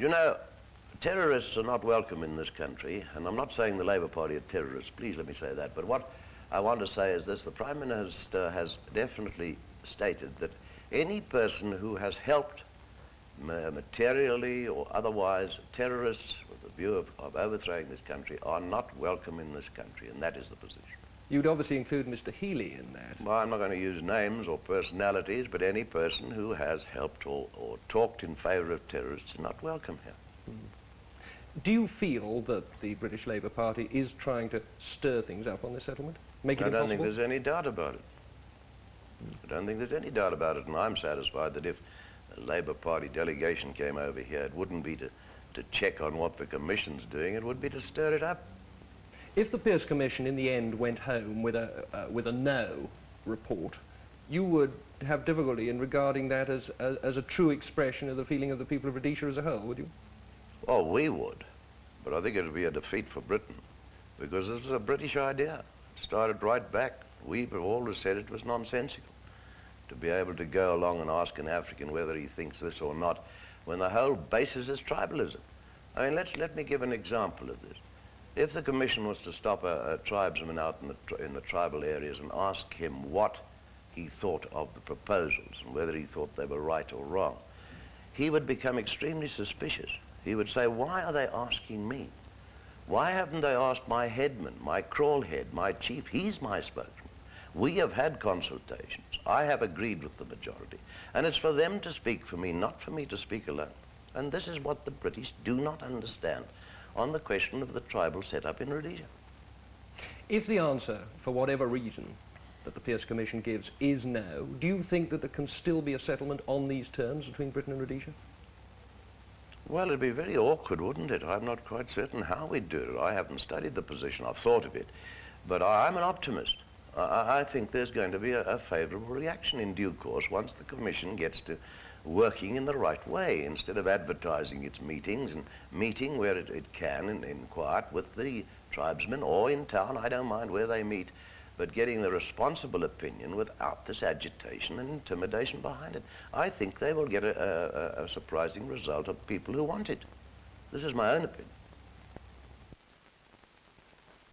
You know, terrorists are not welcome in this country, and I'm not saying the Labour Party are terrorists, please let me say that, but what I want to say is this: the Prime Minister has definitely stated that any person who has helped materially or otherwise terrorists with the view of overthrowing this country are not welcome in this country, and that is the position. You'd obviously include Mr. Healy in that. Well, I'm not going to use names or personalities, but any person who has helped or talked in favour of terrorists is not welcome here. Do you feel that the British Labour Party is trying to stir things up on this settlement? Make it impossible? I don't think there's any doubt about it. I don't think there's any doubt about it, and I'm satisfied that if a Labour Party delegation came over here, it wouldn't be to check on what the Commission's doing, it would be to stir it up. If the Pearce Commission in the end went home with a no report, you would have difficulty in regarding that as a true expression of the feeling of the people of Rhodesia as a whole, would you? Oh, we would, but I think it would be a defeat for Britain, because this is a British idea. It started right back. We've always said it was nonsensical to be able to go along and ask an African whether he thinks this or not, when the whole basis is tribalism. I mean, let me give an example of this. If the Commission was to stop a tribesman out in the tribal areas and ask him what he thought of the proposals and whether he thought they were right or wrong, he would become extremely suspicious. He would say, why are they asking me? Why haven't they asked my headman, my crawl head, my chief? He's my spokesman. We have had consultations. I have agreed with the majority. And it's for them to speak for me, not for me to speak alone. And this is what the British do not understand on the question of the tribal setup in Rhodesia. If the answer, for whatever reason, that the Pearce Commission gives is no, do you think that there can still be a settlement on these terms between Britain and Rhodesia? Well, it'd be very awkward, wouldn't it? I'm not quite certain how we'd do it. I haven't studied the position. I've thought of it. But I'm an optimist. I think there's going to be a favourable reaction in due course once the Commission gets to working in the right way, instead of advertising its meetings and meeting where it can in quiet with the tribesmen or in town, I don't mind where they meet, but getting the responsible opinion without this agitation and intimidation behind it. I think they will get a surprising result of people who want it. This is my own opinion.